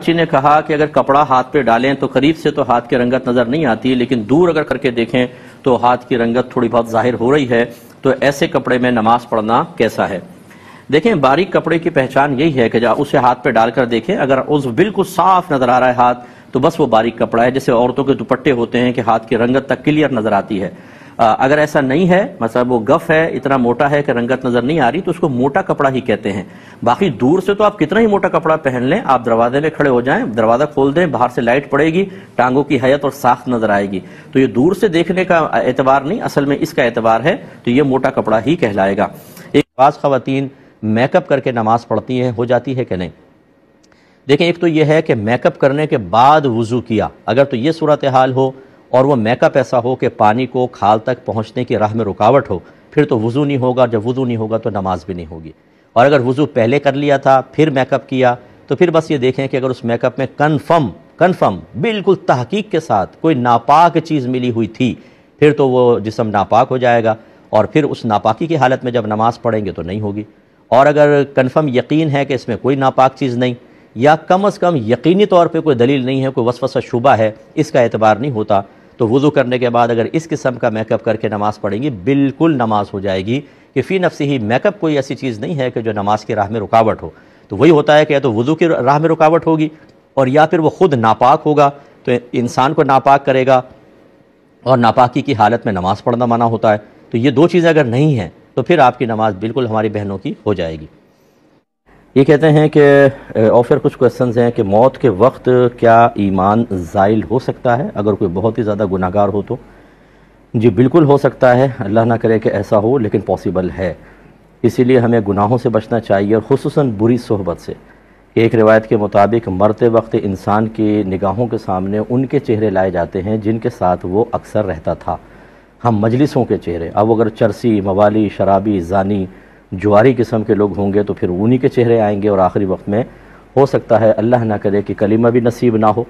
جی نے کہا کہ اگر کپڑا ہاتھ پہ ڈالیں تو قریب سے تو ہاتھ کی رنگت نظر نہیں آتی، لیکن دور اگر کر کے دیکھیں تو ہاتھ کی رنگت تھوڑی بہت ظاہر ہو رہی ہے، تو ایسے کپڑے میں نماز پڑھنا کیسا ہے؟ دیکھیں، باریک کپڑے کی پہچان یہی ہے کہ جب اسے ہاتھ پہ ڈال کر دیکھیں، اگر اس بالکل صاف نظر آ رہا ہے ہاتھ تو بس وہ باریک کپڑا ہے، جیسے عورتوں کے دوپٹے ہوتے ہیں کہ ہاتھ کی رنگت تک کلیئر نظر آتی ہے۔ اگر ایسا نہیں ہے، مثلا وہ گف ہے، اتنا موٹا ہے کہ رنگت نظر نہیں آ رہی، تو اس کو موٹا کپڑا ہی کہتے ہیں۔ باقی دور سے تو آپ کتنا ہی موٹا کپڑا پہن لیں، آپ دروازے میں کھڑے ہو جائیں، دروازہ کھول دیں، باہر سے لائٹ پڑے گی، ٹانگوں کی حیت اور ساخت نظر آئے گی، تو یہ دور سے دیکھنے کا اعتبار نہیں، اصل میں اس کا اعتبار ہے، تو یہ موٹا کپڑا ہی کہلائے گا۔ ایک بعض خواتین میک اپ کر کے نماز پڑھتی ہیں، ہو جاتی ہے کہ نہیں؟ دیکھیں، ایک تو یہ ہے کہ میک اپ کرنے کے بعد وضو کیا، اگر تو یہ صورتحال ہو اور وہ میک اپ ایسا ہو کہ پانی کو کھال تک پہنچنے کی راہ میں رکاوٹ ہو، پھر تو وضو نہیں ہوگا، جب وضو نہیں ہوگا تو نماز بھی نہیں ہوگی۔ اور اگر وضو پہلے کر لیا تھا پھر میک اپ کیا تو پھر بس یہ دیکھیں کہ اگر اس میک اپ میں کنفرم بالکل تحقیق کے ساتھ کوئی ناپاک چیز ملی ہوئی تھی، پھر تو وہ جسم ناپاک ہو جائے گا، اور پھر اس ناپاکی کی حالت میں جب نماز پڑھیں گے تو نہیں ہوگی۔ اور اگر کنفرم یقین ہے کہ اس میں کوئی ناپاک چیز نہیں، یا کم از کم یقینی طور پہ کوئی دلیل نہیں ہے، کوئی وسوسہ شبہ ہے، اس کا اعتبار نہیں ہوتا، تو وضو کرنے کے بعد اگر اس قسم کا میک اپ کر کے نماز پڑھیں گی بالکل نماز ہو جائے گی، کہ فی نفسی ہی میک اپ کوئی ایسی چیز نہیں ہے کہ جو نماز کی راہ میں رکاوٹ ہو۔ تو وہی ہوتا ہے کہ یا تو وضو کی راہ میں رکاوٹ ہوگی، اور یا پھر وہ خود ناپاک ہوگا، تو انسان کو ناپاک کرے گا، اور ناپاکی کی حالت میں نماز پڑھنا منع ہوتا ہے۔ تو یہ دو چیزیں اگر نہیں ہیں تو پھر آپ کی نماز بالکل ہماری بہنوں کی ہو جائے گی۔ یہ کہتے ہیں کہ اور پھر کچھ کویسچنز ہیں کہ موت کے وقت کیا ایمان زائل ہو سکتا ہے اگر کوئی بہت ہی زیادہ گناہ گار ہو تو؟ جی بالکل ہو سکتا ہے، اللہ نہ کرے کہ ایسا ہو، لیکن پاسبل ہے۔ اسی لیے ہمیں گناہوں سے بچنا چاہیے، اور خصوصاً بری صحبت سے۔ ایک روایت کے مطابق مرتے وقت انسان کی نگاہوں کے سامنے ان کے چہرے لائے جاتے ہیں جن کے ساتھ وہ اکثر رہتا تھا، ہم مجلسوں کے چہرے۔ اب اگر چرسی، موالی، شرابی، زانی، جواری قسم کے لوگ ہوں گے تو پھر انہی کے چہرے آئیں گے، اور آخری وقت میں ہو سکتا ہے اللہ نہ کرے کہ کلمہ بھی نصیب نہ ہو۔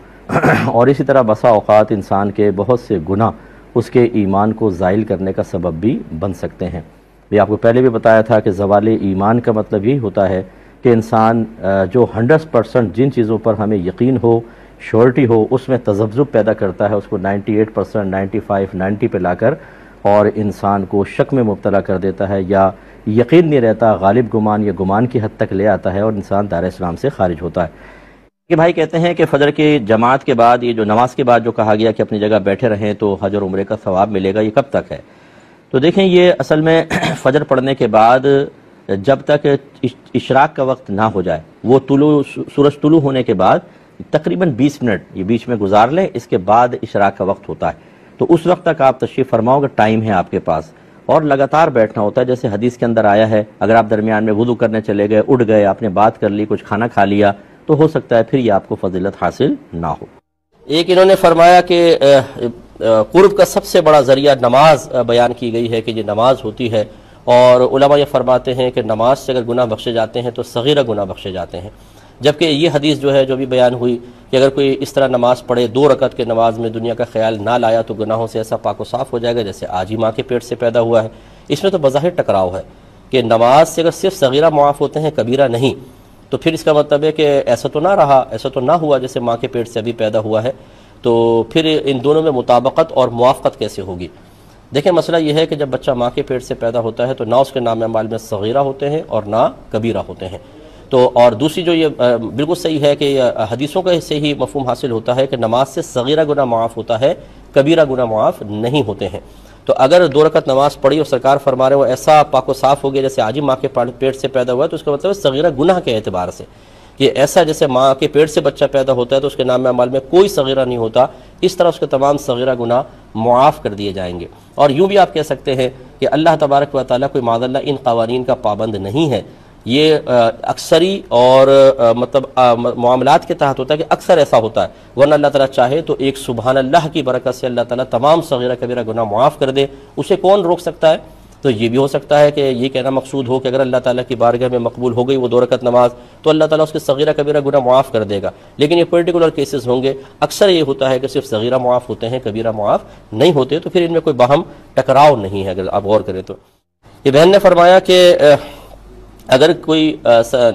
اور اسی طرح بسا اوقات انسان کے بہت سے گناہ اس کے ایمان کو زائل کرنے کا سبب بھی بن سکتے ہیں۔ یہ آپ کو پہلے بھی بتایا تھا کہ زوال ایمان کا مطلب یہی ہوتا ہے کہ انسان جو 100% جن چیزوں پر ہمیں یقین ہو، شورٹی ہو، اس میں تذبذب پیدا کرتا ہے، اس کو 98%، 95، 90 پہ لا کر، اور انسان کو شک میں مبتلا کر دیتا ہے، یا یقین نہیں رہتا، غالب گمان یا گمان کی حد تک لے آتا ہے، اور انسان دار اسلام سے خارج ہوتا ہے۔ یہ بھائی کہتے ہیں کہ فجر کی جماعت کے بعد، یہ جو نماز کے بعد جو کہا گیا کہ اپنی جگہ بیٹھے رہیں تو حج اور عمرے کا ثواب ملے گا، یہ کب تک ہے؟ تو دیکھیں، یہ اصل میں فجر پڑھنے کے بعد جب تک اشراق کا وقت نہ ہو جائے، وہ سورج طلوع ہونے کے بعد تقریباً 20 منٹ یہ بیچ میں گزار لیں، اس کے بعد اشراق کا وقت ہوتا ہے، تو اس وقت تک آپ تشریف فرماؤ گے، ٹائم ہے آپ کے پاس، اور لگاتار بیٹھنا ہوتا ہے، جیسے حدیث کے اندر آیا ہے، اگر آپ درمیان میں وضو کرنے چلے گئے، اٹھ گئے، آپ نے بات کر لی، کچھ کھانا کھا لیا، تو ہو سکتا ہے پھر یہ آپ کو فضیلت حاصل نہ ہو۔ ایک انہوں نے فرمایا کہ قرب کا سب سے بڑا ذریعہ نماز بیان کی گئی ہے کہ یہ نماز ہوتی ہے، اور علماء یہ فرماتے ہیں کہ نماز سے اگر گناہ بخشے جاتے ہیں تو صغیرہ گناہ بخشے جاتے ہیں، جبکہ یہ حدیث جو ہے جو بھی بیان ہوئی کہ اگر کوئی اس طرح نماز پڑھے، 2 رکعت کے نماز میں دنیا کا خیال نہ لایا تو گناہوں سے ایسا پاک و صاف ہو جائے گا جیسے آج ہی ماں کے پیٹ سے پیدا ہوا ہے۔ اس میں تو بظاہر ٹکراؤ ہے کہ نماز سے اگر صرف صغیرہ معاف ہوتے ہیں، کبیرہ نہیں، تو پھر اس کا مطلب ہے کہ ایسا تو نہ رہا، ایسا تو نہ ہوا جیسے ماں کے پیٹ سے ابھی پیدا ہوا ہے، تو پھر ان دونوں میں مطابقت اور موافقت کیسے ہوگی؟ دیکھیں، مسئلہ یہ ہے کہ جب بچہ ماں کے پیٹ سے پیدا ہوتا ہے تو نہ اس کے نام اعمال میں صغیرہ ہوتے ہیں اور نہ کبیرہ ہوتے ہیں، تو اور دوسری جو یہ بالکل صحیح ہے کہ حدیثوں کا سے ہی مفہوم حاصل ہوتا ہے کہ نماز سے صغیرہ گناہ معاف ہوتا ہے، کبیرہ گناہ معاف نہیں ہوتے ہیں۔ تو اگر 2 رکعت نماز پڑھی اور سرکار فرما رہے وہ ایسا پاک و صاف ہو گیا جیسے آج ہی ماں کے پیٹ سے پیدا ہوا ہے، تو اس کا مطلب ہے صغیرہ گناہ کے اعتبار سے کہ ایسا جیسے ماں کے پیٹ سے بچہ پیدا ہوتا ہے تو اس کے نام اعمال میں کوئی صغیرہ نہیں ہوتا، اس طرح اس کے تمام صغیرہ گناہ معاف کر دیے جائیں گے۔ اور یوں بھی آپ کہہ سکتے ہیں کہ اللہ تبارک و تعالیٰ کوئی معاذ اللہ ان قوانین کا پابند نہیں ہے، یہ اکثری اور مطلب معاملات کے تحت ہوتا ہے کہ اکثر ایسا ہوتا ہے، ورنہ اللہ تعالیٰ چاہے تو ایک سبحان اللہ کی برکت سے اللہ تعالیٰ تمام صغیرہ کبیرہ گناہ معاف کر دے، اسے کون روک سکتا ہے؟ تو یہ بھی ہو سکتا ہے کہ یہ کہنا مقصود ہو کہ اگر اللہ تعالیٰ کی بارگاہ میں مقبول ہو گئی وہ 2 رکعت نماز تو اللہ تعالیٰ اس کے صغیرہ کبیرہ گناہ معاف کر دے گا، لیکن یہ پرٹیکولر کیسز ہوں گے، اکثر یہ ہوتا ہے کہ صرف صغیرہ معاف ہوتے ہیں، کبیرہ معاف نہیں ہوتے، تو پھر ان میں کوئی باہم ٹکراؤ نہیں ہے اگر آپ غور کریں تو۔ یہ بہن نے فرمایا کہ اگر کوئی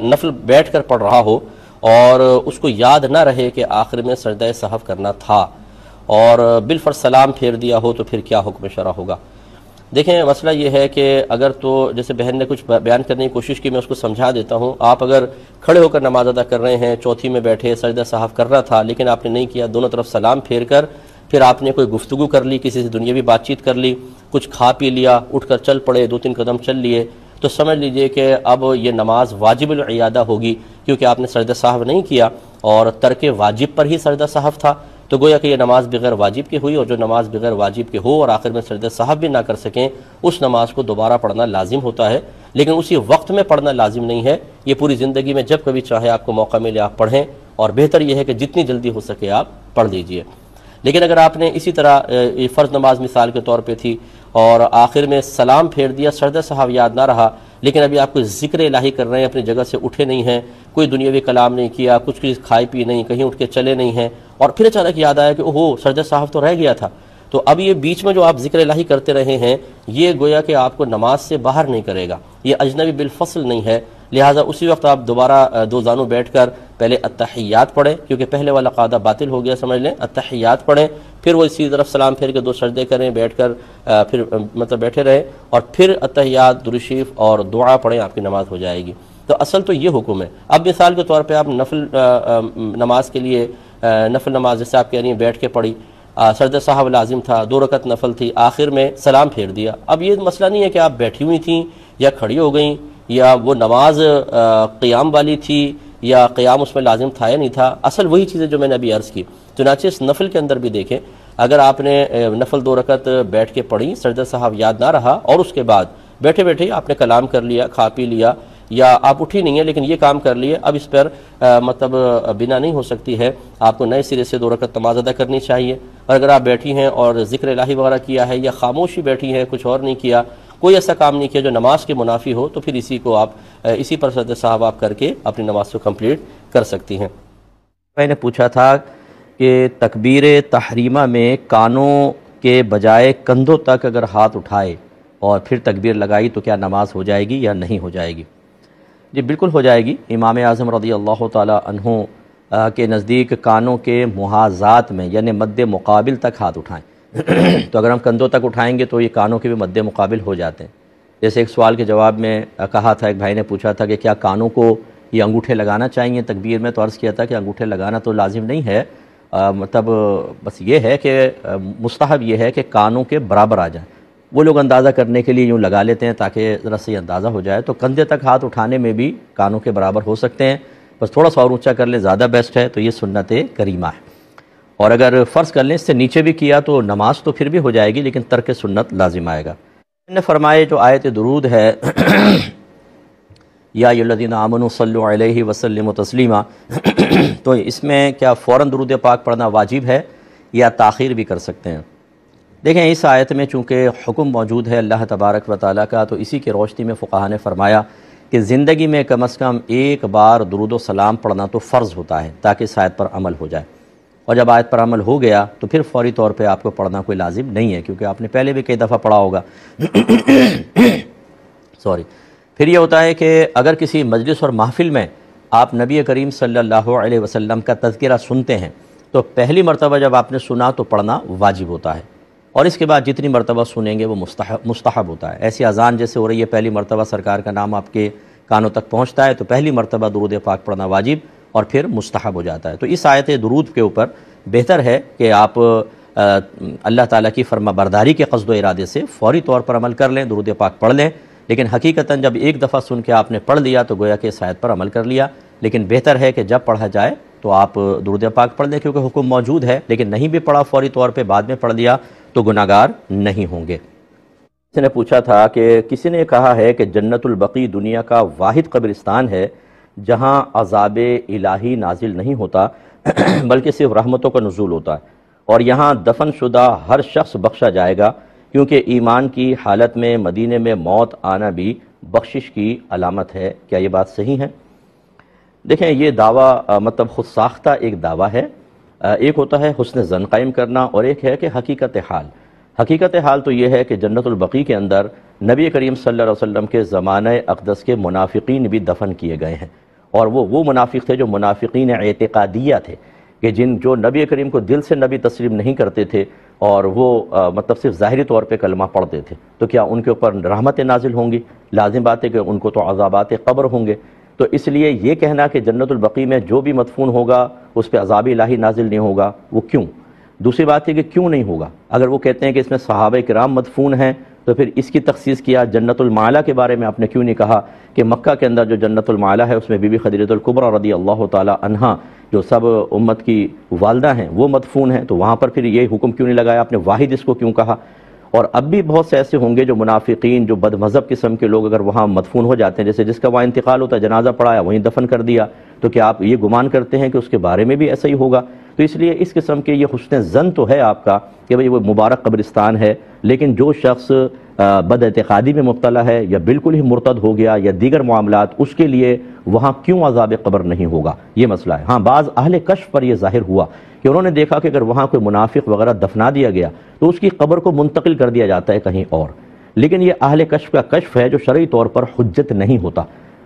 نفل بیٹھ کر پڑھ رہا ہو اور اس کو یاد نہ رہے کہ آخر میں سجدہ سہو کرنا تھا اور بالفرض سلام پھیر دیا ہو تو پھر کیا حکم شرع ہوگا؟ دیکھیں مسئلہ یہ ہے کہ اگر تو جیسے بہن نے کچھ بیان کرنے کی کوشش کی، میں اس کو سمجھا دیتا ہوں. آپ اگر کھڑے ہو کر نماز ادا کر رہے ہیں، چوتھی میں بیٹھے سجدہ سہو کرنا تھا لیکن آپ نے نہیں کیا، دونوں طرف سلام پھیر کر پھر آپ نے کوئی گفتگو کر لی، کسی سے دنیاوی بات چیت کر لی، کچھ کھا پی لیا، اٹھ کر چل پڑے، 2-3 قدم چل لیے، تو سمجھ لیجئے کہ اب یہ نماز واجب العیادہ ہوگی، کیونکہ آپ نے سجدہ سہو نہیں کیا اور ترک واجب پر ہی سجدہ سہو تھا. تو گویا کہ یہ نماز بغیر واجب کی ہوئی، اور جو نماز بغیر واجب کے ہو اور آخر میں سجدہ سہو بھی نہ کر سکیں، اس نماز کو دوبارہ پڑھنا لازم ہوتا ہے، لیکن اسی وقت میں پڑھنا لازم نہیں ہے. یہ پوری زندگی میں جب کبھی چاہے آپ کو موقع ملے آپ پڑھیں، اور بہتر یہ ہے کہ جتنی جلدی ہو سکے آپ پڑھ لیجئے. لیکن اگر آپ نے اسی طرح یہ فرض نماز مثال کے طور پہ تھی اور آخر میں سلام پھیر دیا، سجدہ سہو یاد نہ رہا، لیکن ابھی آپ کوئی ذکر الہی کر رہے ہیں، اپنی جگہ سے اٹھے نہیں ہیں، کوئی دنیاوی کلام نہیں کیا، کچھ چیز کھائی پی نہیں، کہیں اٹھ کے چلے نہیں ہیں، اور پھر اچانک یاد آیا کہ اوہو سجدہ سہو تو رہ گیا تھا، تو اب یہ بیچ میں جو آپ ذکر الہی کرتے رہے ہیں یہ گویا کہ آپ کو نماز سے باہر نہیں کرے گا، یہ اجنبی بالفصل نہیں ہے. لہٰذا اسی وقت آپ دوبارہ دو زانوں بیٹھ کر پہلے التحیات پڑھیں، کیونکہ پہلے والا قاعدہ باطل ہو گیا سمجھ لیں. التحیات پڑھیں، پھر وہ اسی طرف سلام پھیر کے 2 سجدے کریں، بیٹھ کر پھر مطلب بیٹھے رہیں، اور پھر التحیات، درود شریف اور دعا پڑھیں، آپ کی نماز ہو جائے گی. تو اصل تو یہ حکم ہے. اب مثال کے طور پہ آپ نفل نماز کے لیے نفل نماز جیسے آپ کہہ رہی ہیں بیٹھ کے پڑھی، سجدہ سہو لازم تھا، 2 رکعت نفل تھی، آخر میں سلام پھیر دیا. اب یہ مسئلہ نہیں ہے کہ آپ بیٹھی ہوئی تھیں یا کھڑی ہو گئیں یا وہ نماز قیام والی تھی یا قیام اس میں لازم تھا یا نہیں تھا، اصل وہی چیزیں جو میں نے ابھی عرض کی. چنانچہ اس نفل کے اندر بھی دیکھیں، اگر آپ نے نفل 2 رکعت بیٹھ کے پڑھی، سجدہ سہو یاد نہ رہا اور اس کے بعد بیٹھے بیٹھے آپ نے کلام کر لیا، کھا پی لیا، یا آپ اٹھی نہیں ہے لیکن یہ کام کر لیے، اب اس پر مطلب بنا نہیں ہو سکتی ہے، آپ کو نئے سرے سے 2 رکعت نماز ادا کرنی چاہیے. اور اگر آپ بیٹھی ہیں اور ذکر الہی وغیرہ کیا ہے یا خاموشی بیٹھی ہیں، کچھ اور نہیں کیا، کوئی ایسا کام نہیں کیا جو نماز کے منافی ہو، تو پھر اسی کو آپ اسی پر سجدہ سہو آپ کر کے اپنی نماز کو کمپلیٹ کر سکتی ہیں. میں نے پوچھا تھا کہ تکبیر تحریمہ میں کانوں کے بجائے کندھوں تک اگر ہاتھ اٹھائے اور پھر تکبیر لگائی تو کیا نماز ہو جائے گی یا نہیں ہو جائے گی؟ جی بالکل ہو جائے گی. امام اعظم رضی اللہ تعالی عنہ کے نزدیک کانوں کے محاذات میں یعنی مد مقابل تک ہاتھ اٹھائیں. تو اگر ہم کندھوں تک اٹھائیں گے تو یہ کانوں کے بھی مد مقابل ہو جاتے ہیں. جیسے ایک سوال کے جواب میں کہا تھا، ایک بھائی نے پوچھا تھا کہ کیا کانوں کو یہ انگوٹھے لگانا چاہیے تکبیر میں؟ تو عرض کیا تھا کہ انگوٹھے لگانا تو لازم نہیں ہے، مطلب بس یہ ہے کہ مستحب یہ ہے کہ کانوں کے برابر آ جائیں. وہ لوگ اندازہ کرنے کے لیے یوں لگا لیتے ہیں تاکہ ذرا سے اندازہ ہو جائے. تو کندھے تک ہاتھ اٹھانے میں بھی کانوں کے برابر ہو سکتے ہیں، بس تھوڑا سا اور اونچا کر لیں زیادہ بیسٹ ہے. تو یہ سنت کریمہ ہے. اور اگر فرض کر لیں اس سے نیچے بھی کیا تو نماز تو پھر بھی ہو جائے گی لیکن ترک سنت لازم آئے گا. نے فرمائے جو آیت درود ہے یا ایھا الذین آمنوا صلوا علیہ وسلموا تسلیما، تو اس میں کیا فوراً درود پاک پڑھنا واجب ہے یا تاخیر بھی کر سکتے ہیں؟ دیکھیں اس آیت میں چونکہ حکم موجود ہے اللہ تبارک و تعالیٰ کا، تو اسی کی روشنی میں فقہاء نے فرمایا کہ زندگی میں کم از کم ایک بار درود و سلام پڑھنا تو فرض ہوتا ہے تاکہ اس آیت پر عمل ہو جائے. اور جب آیت پر عمل ہو گیا تو پھر فوری طور پہ آپ کو پڑھنا کوئی لازم نہیں ہے، کیونکہ آپ نے پہلے بھی کئی دفعہ پڑھا ہوگا. پھر یہ ہوتا ہے کہ اگر کسی مجلس اور محفل میں آپ نبی کریم صلی اللہ علیہ وسلم کا تذکرہ سنتے ہیں تو پہلی مرتبہ جب آپ نے سنا تو پڑھنا واجب ہوتا ہے، اور اس کے بعد جتنی مرتبہ سنیں گے وہ مستحب ہوتا ہے. ایسی اذان جیسے ہو رہی ہے، پہلی مرتبہ سرکار کا نام آپ کے کانوں تک پہنچتا ہے تو پہلی مرتبہ درود پاک پڑھنا واجب اور پھر مستحب ہو جاتا ہے. تو اس آیت درود کے اوپر بہتر ہے کہ آپ اللہ تعالیٰ کی فرما برداری کے قصد و ارادے سے فوری طور پر عمل کر لیں، درود پاک پڑھ لیں. لیکن حقیقتاً جب ایک دفعہ سن کے آپ نے پڑھ لیا تو گویا کہ اس آیت پر عمل کر لیا. لیکن بہتر ہے کہ جب پڑھا جائے تو آپ درود پاک پڑھ لیں، کیونکہ حکم موجود ہے. لیکن نہیں بھی پڑھا فوری طور پہ بعد میں پڑھ لیا تو گناہگار نہیں ہوں گے. کسی نے پوچھا تھا کہ کسی نے کہا ہے کہ جنت البقیع دنیا کا واحد قبرستان ہے جہاں عذاب الہی نازل نہیں ہوتا بلکہ صرف رحمتوں کا نزول ہوتا ہے، اور یہاں دفن شدہ ہر شخص بخشا جائے گا، کیونکہ ایمان کی حالت میں مدینے میں موت آنا بھی بخشش کی علامت ہے. کیا یہ بات صحیح ہے؟ دیکھیں یہ دعویٰ مطلب خود ساختہ ایک دعویٰ ہے. ایک ہوتا ہے حسن ظن قائم کرنا اور ایک ہے کہ حقیقت حال. حقیقت حال تو یہ ہے کہ جنت البقیع کے اندر نبی کریم صلی اللہ علیہ وسلم کے زمانہ اقدس کے منافقین بھی دفن کیے گئے ہیں، اور وہ منافق تھے جو منافقین اعتقادیہ تھے، کہ جو نبی کریم کو دل سے نبی تسلیم نہیں کرتے تھے اور وہ مطلب صرف ظاہری طور پہ کلمہ پڑھتے تھے، تو کیا ان کے اوپر رحمتیں نازل ہوں گی؟ لازم بات ہے کہ ان کو تو عذابات قبر ہوں گے۔ تو اس لیے یہ کہنا کہ جنت البقیع میں جو بھی مدفون ہوگا اس پہ عذاب الہی نازل نہیں ہوگا، وہ کیوں؟ دوسری بات ہے کہ کیوں نہیں ہوگا؟ اگر وہ کہتے ہیں کہ اس میں صحابہ کرام مدفون ہیں تو پھر اس کی تخصیص کیا جنت المعلا کے بارے میں آپ نے کیوں نہیں کہا کہ مکہ کے اندر جو جنت المعلا ہے اس میں بی بی خدیجہ الکبریٰ رضی اللہ تعالی عنہا جو سب امت کی والدہ ہیں وہ مدفون ہیں، تو وہاں پر پھر یہ حکم کیوں نہیں لگایا آپ نے؟ واحد اس کو کیوں کہا؟ اور اب بھی بہت سے ایسے ہوں گے جو منافقین، جو بد مذہب قسم کے لوگ اگر وہاں مدفون ہو جاتے ہیں، جیسے جس کا وہاں انتقال ہوتا ہے، جنازہ پڑھایا وہیں دفن کر دیا، تو کیا آپ یہ گمان کرتے ہیں کہ اس کے بارے میں بھی ایسا ہی ہوگا؟ تو اس لیے اس قسم کے یہ حسن ظن تو ہے آپ کا کہ بھئی وہ مبارک قبرستان ہے، لیکن جو شخص بد اعتقادی میں مبتلا ہے یا بالکل ہی مرتد ہو گیا یا دیگر معاملات، اس کے لیے وہاں کیوں عذاب قبر نہیں ہوگا، یہ مسئلہ ہے۔ ہاں، بعض اہل کشف پر یہ ظاہر ہوا کہ انہوں نے دیکھا کہ اگر وہاں کوئی منافق وغیرہ دفنا دیا گیا تو اس کی قبر کو منتقل کر دیا جاتا ہے کہیں اور، لیکن یہ اہل کشف کا کشف ہے جو شرعی طور پر حجت نہیں ہوتا۔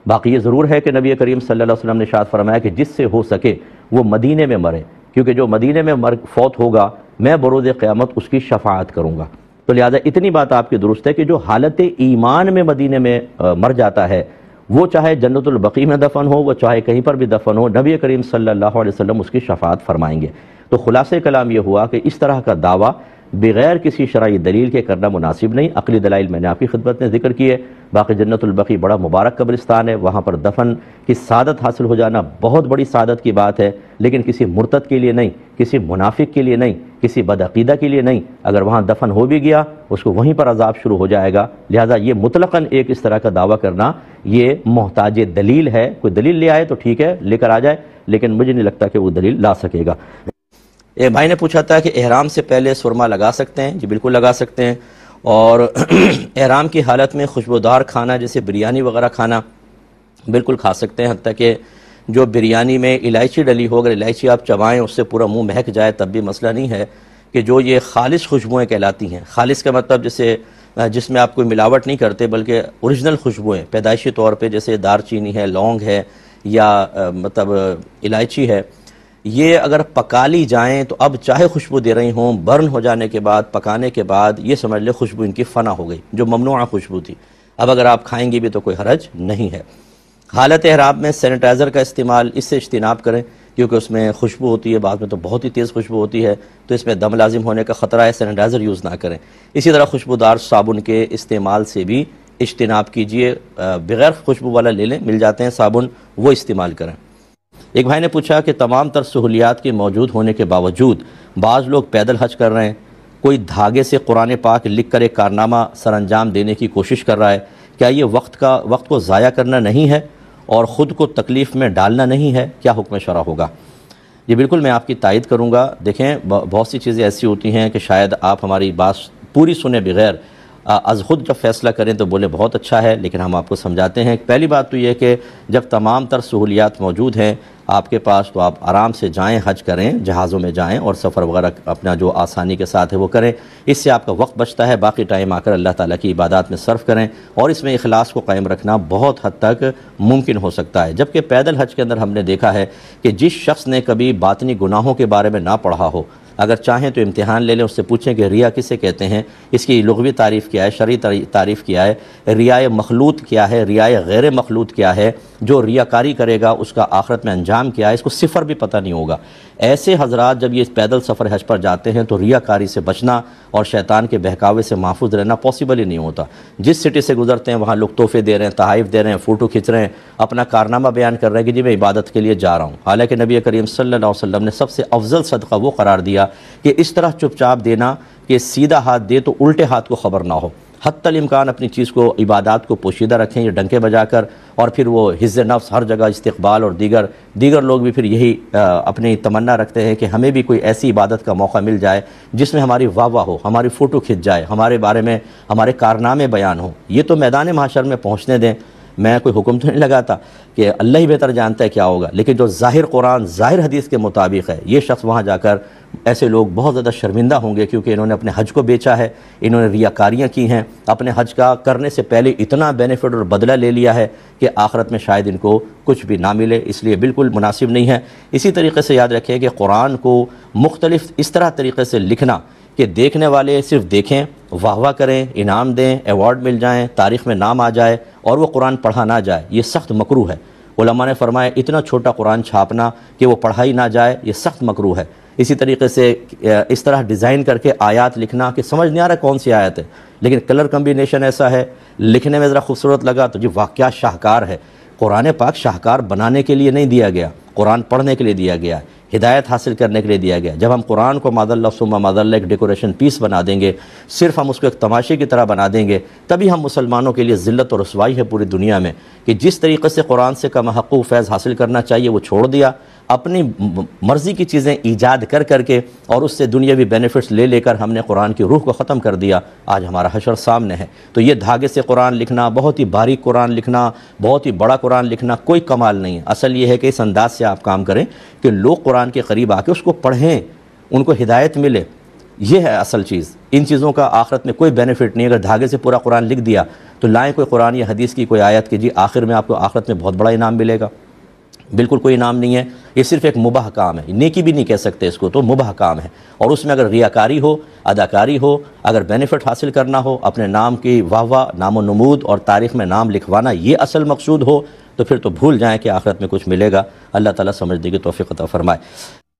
باقی یہ ضرور ہے کہ نبی کریم صلی اللہ علیہ وسلم نے ارشاد فرمایا کہ جس سے ہو سکے وہ مدینے میں مرے، کیونکہ جو مدینے میں فوت ہوگا میں بروز قیامت اس کی شفاعت کروں گا۔ تو لہٰذا اتنی بات آپ کی درست ہے کہ جو حالت ایمان میں مدینے میں مر جاتا ہے، وہ چاہے جنت البقیع میں دفن ہو، وہ چاہے کہیں پر بھی دفن ہو، نبی کریم صلی اللہ علیہ وسلم اس کی شفاعت فرمائیں گے۔ تو خلاصہ کلام یہ ہوا کہ اس طرح کا دعویٰ بغیر کسی شرعی دلیل کے کرنا مناسب نہیں۔ عقلی دلائل میں نے آپ کی خدمت میں ذکر کی ہے۔ باقی جنت البقیع بڑا مبارک قبرستان ہے، وہاں پر دفن کی سعادت حاصل ہو جانا بہت بڑی سعادت کی بات ہے، لیکن کسی مرتد کے لیے نہیں، کسی منافق کے لیے نہیں، کسی بدعقیدہ کے لیے نہیں۔ اگر وہاں دفن ہو بھی گیا اس کو وہیں پر عذاب شروع ہو جائے گا۔ لہٰذا یہ مطلقاً ایک اس طرح کا دعویٰ کرنا یہ محتاج دلیل ہے۔ کوئی دلیل لے آئے تو ٹھیک ہے، لے کر آ جائے، لیکن مجھے نہیں لگتا کہ وہ دلیل لا سکے گا۔ ایک بھائی نے پوچھا تھا کہ احرام سے پہلے سرما لگا سکتے ہیں؟ جی بالکل لگا سکتے ہیں، اور احرام کی حالت میں خوشبودار کھانا جیسے بریانی وغیرہ کھانا بالکل کھا سکتے ہیں، حتیٰ کہ جو بریانی میں الائچی ڈلی ہو، اگر الائچی آپ چبائیں اس سے پورا منہ مہک جائے تب بھی مسئلہ نہیں ہے، کہ جو یہ خالص خوشبوئیں کہلاتی ہیں۔ خالص کا مطلب جیسے جس میں آپ کوئی ملاوٹ نہیں کرتے بلکہ اوریجنل خوشبوئیں پیدائشی طور پہ، جیسے دار چینی ہے، لونگ ہے، یا مطلب الائچی ہے، یہ اگر پکا لی جائیں تو اب چاہے خوشبو دے رہی ہوں، برن ہو جانے کے بعد، پکانے کے بعد یہ سمجھ لے خوشبو ان کی فنا ہو گئی، جو ممنوعہ خوشبو تھی۔ اب اگر آپ کھائیں گے بھی تو کوئی حرج نہیں ہے۔ حالت احرام میں سینیٹائزر کا استعمال اس سے اجتناب کریں، کیونکہ اس میں خوشبو ہوتی ہے، بعد میں تو بہت ہی تیز خوشبو ہوتی ہے، تو اس میں دم لازم ہونے کا خطرہ ہے، سینیٹائزر یوز نہ کریں۔ اسی طرح خوشبودار صابن کے استعمال سے بھی اجتناب کیجئے، بغیر خوشبو والا لے لیں، مل جاتے ہیں صابن، وہ استعمال کریں۔ ایک بھائی نے پوچھا کہ تمام تر سہولیات کے موجود ہونے کے باوجود بعض لوگ پیدل حج کر رہے ہیں، کوئی دھاگے سے قرآن پاک لکھ کر ایک کارنامہ سر انجام دینے کی کوشش کر رہا ہے، کیا یہ وقت کو ضائع کرنا نہیں ہے اور خود کو تکلیف میں ڈالنا نہیں ہے؟ کیا حکم شرع ہوگا؟ یہ بالکل میں آپ کی تائید کروں گا۔ دیکھیں بہت سی چیزیں ایسی ہوتی ہیں کہ شاید آپ ہماری بات پوری سنے بغیر از خود جب فیصلہ کریں تو بولے بہت اچھا ہے، لیکن ہم آپ کو سمجھاتے ہیں۔ پہلی بات تو یہ کہ جب تمام تر سہولیات موجود ہیں آپ کے پاس تو آپ آرام سے جائیں، حج کریں، جہازوں میں جائیں اور سفر وغیرہ اپنا جو آسانی کے ساتھ ہے وہ کریں، اس سے آپ کا وقت بچتا ہے، باقی ٹائم آ کر اللہ تعالیٰ کی عبادات میں صرف کریں، اور اس میں اخلاص کو قائم رکھنا بہت حد تک ممکن ہو سکتا ہے۔ جبکہ پیدل حج کے اندر ہم نے دیکھا ہے کہ جس شخص نے کبھی باطنی گناہوں کے بارے میں نہ پڑھا ہو، اگر چاہیں تو امتحان لے لیں، اس سے پوچھیں کہ ریا کسے کہتے ہیں، اس کی لغوی تعریف کیا ہے، شرعی تعریف کیا ہے، ریائے مخلوط کیا ہے، ریائے غیر مخلوط کیا ہے، جو ریاکاری کرے گا اس کا آخرت میں انجام کیا ہے، اس کو صفر بھی پتہ نہیں ہوگا۔ ایسے حضرات جب یہ پیدل سفر حج پر جاتے ہیں تو ریاکاری سے بچنا اور شیطان کے بہکاوے سے محفوظ رہنا پاسبل ہی نہیں ہوتا۔ جس سٹی سے گزرتے ہیں وہاں لوگ تحفے دے رہے ہیں، تحائف دے رہے ہیں، فوٹو کھینچ رہے ہیں، اپنا کارنامہ بیان کر رہے ہیں کہ جی میں عبادت کے لیے جا رہا ہوں، حالانکہ نبی کریم صلی اللہ علیہ وسلم نے سب سے افضل صدقہ وہ قرار دیا کہ اس طرح چپ چاپ دینا کہ سیدھا ہاتھ دے تو الٹے ہاتھ کو خبر نہ ہو، حتی الامکان اپنی چیز کو، عبادات کو پوشیدہ رکھیں، یہ ڈنکے بجا کر، اور پھر وہ حفظ نفس، ہر جگہ استقبال، اور دیگر لوگ بھی پھر یہی اپنی تمنا رکھتے ہیں کہ ہمیں بھی کوئی ایسی عبادت کا موقع مل جائے جس میں ہماری واہ واہ ہو، ہماری فوٹو کھنچ جائے، ہمارے بارے میں ہمارے کارنامے بیان ہوں۔ یہ تو میدان محشر میں پہنچنے دیں، میں کوئی حکم تو نہیں لگاتا کہ اللہ ہی بہتر جانتا ہے کیا ہوگا، لیکن جو ظاہر قرآن ظاہر حدیث کے مطابق ہے، یہ شخص وہاں جا کر ایسے لوگ بہت زیادہ شرمندہ ہوں گے، کیونکہ انہوں نے اپنے حج کو بیچا ہے، انہوں نے ریاکاریاں کی ہیں، اپنے حج کا کرنے سے پہلے اتنا بینیفٹ اور بدلہ لے لیا ہے کہ آخرت میں شاید ان کو کچھ بھی نہ ملے، اس لیے بالکل مناسب نہیں ہے۔ اسی طریقے سے یاد رکھیں کہ قرآن کو مختلف اس طرح طریقے سے لکھنا کہ دیکھنے والے صرف دیکھیں، واہ واہ کریں، انعام دیں، ایوارڈ مل جائیں، تاریخ میں نام آ جائے اور وہ قرآن پڑھا نہ جائے، یہ سخت مکروہ ہے۔ علماء نے فرمایا اتنا چھوٹا قرآن چھاپنا کہ وہ پڑھا ہی نہ جائے، یہ سخت مکروہ ہے۔ اسی طریقے سے اس طرح ڈیزائن کر کے آیات لکھنا کہ سمجھ نہیں آ رہا کون سی آیت ہے، لیکن کلر کمبینیشن ایسا ہے، لکھنے میں ذرا خوبصورت لگا تو جی واقعہ شاہکار ہے۔ قرآن پاک شاہکار بنانے کے لیے نہیں دیا گیا، قرآن پڑھنے کے لیے دیا گیا، ہدایت حاصل کرنے کے لیے دیا گیا۔ جب ہم قرآن کو ماذ اللہ ثم ماذ اللہ ایک ڈیکوریشن پیس بنا دیں گے، صرف ہم اس کو ایک تماشے کی طرح بنا دیں گے، تبھی ہم مسلمانوں کے لیے ذلت اور رسوائی ہے پوری دنیا میں کہ جس طریقے سے قرآن سے کم حقوق فیض حاصل کرنا چاہیے وہ چھوڑ دیا، اپنی مرضی کی چیزیں ایجاد کر کر کے اور اس سے دنیاوی بینیفٹس لے لے کر ہم نے قرآن کی روح کو ختم کر دیا۔ آج ہمارا حشر سامنے ہے۔ تو یہ دھاگے سے قرآن لکھنا، بہت ہی باریک قرآن لکھنا، بہت ہی بڑا قرآن لکھنا کوئی کمال نہیں ہے۔ اصل یہ ہے کہ اس انداز سے آپ کام کریں کہ لوگ قرآن کے قریب آ کے اس کو پڑھیں، ان کو ہدایت ملے، یہ ہے اصل چیز۔ ان چیزوں کا آخرت میں کوئی بینیفٹ نہیں۔ اگر دھاگے سے پورا قرآن لکھ دیا تو لائیں کوئی قرآن یا حدیث کی کوئی آیت کہ جی آخر میں آپ کو آخرت میں بہت بڑا انعام ملے گا، بالکل کوئی انعام نہیں ہے۔ یہ صرف ایک مباح کام ہے، نیکی بھی نہیں کہہ سکتے اس کو، تو مباح کام ہے۔ اور اس میں اگر ریاکاری ہو، اداکاری ہو، اگر بینیفٹ حاصل کرنا ہو، اپنے نام کی واہ واہ، نام و نمود اور تاریخ میں نام لکھوانا یہ اصل مقصود ہو، تو پھر تو بھول جائیں کہ آخرت میں کچھ ملے گا۔ اللہ تعالیٰ سمجھنے کی توفیق عطا فرمائے۔